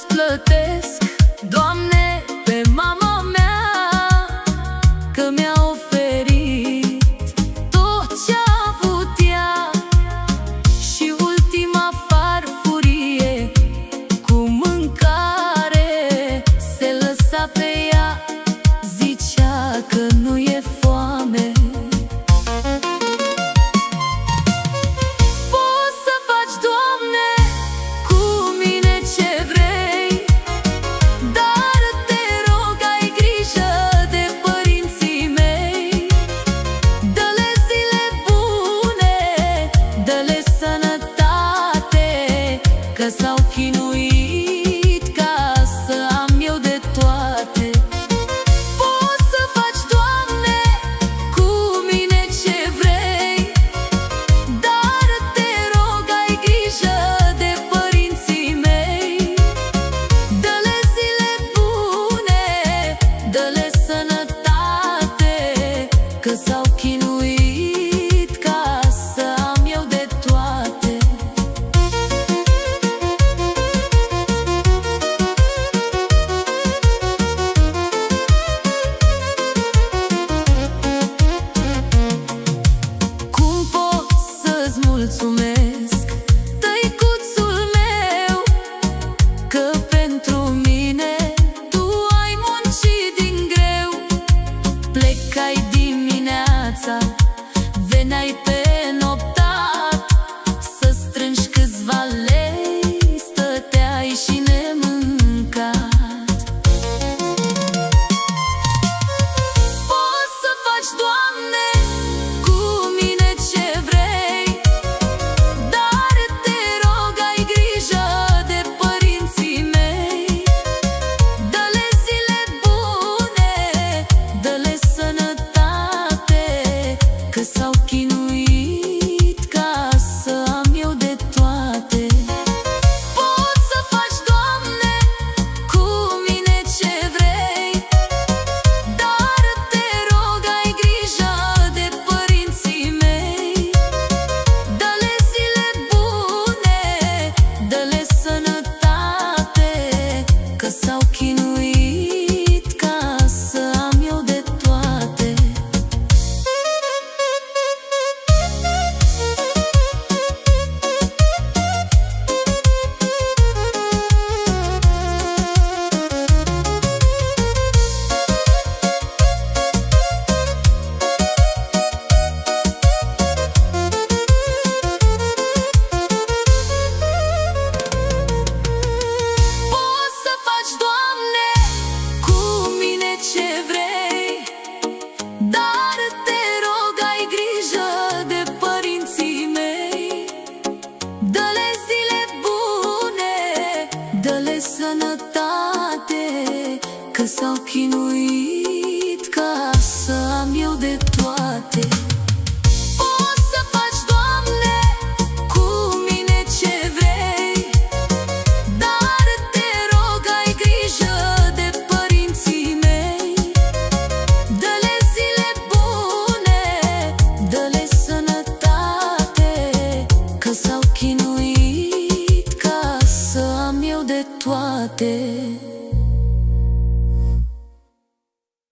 Plătesc, Doamne, pe mama mea, că mi-a oferit tot ce-a avut ea. Și ultima farfurie cu mâncare se lăsa pe ea, zicea că nu e foame. Poți să faci, Doamne, cu mine ce vrei, că s-au chinuit ca să am eu de toate. Poți să faci, Doamne, cu mine ce vrei, dar te rog, ai grijă de părinții mei. Dă-le zile bune, dă-le sănătate, că s-au chinuit ca să am eu de toate. Mulțumesc, tăicuțul meu, că pentru mine tu ai muncit din greu. Plecai dimineața, veneai pe noptat, să strângi câțiva lei, stăteai și nemâncat. Poți să faci, Doamne, cu mine ce vrei, că s-au chinuit ca să am eu de toate. Poți să faci, Doamne, cu mine ce vrei, dar te rog, ai grijă de părinții mei. Dă-le zile bune, dă-le sănătate, că s-au chinuit ca să am eu de toate. Dă-le sănătate, că s-au chinuit ca să am eu de toate. Poți să faci, Doamne, cu mine ce vrei, dar te rog, ai grijă de părinții mei. Dă-le zile bune, dă-le sănătate, că s-au chinuit ca să am eu de toate.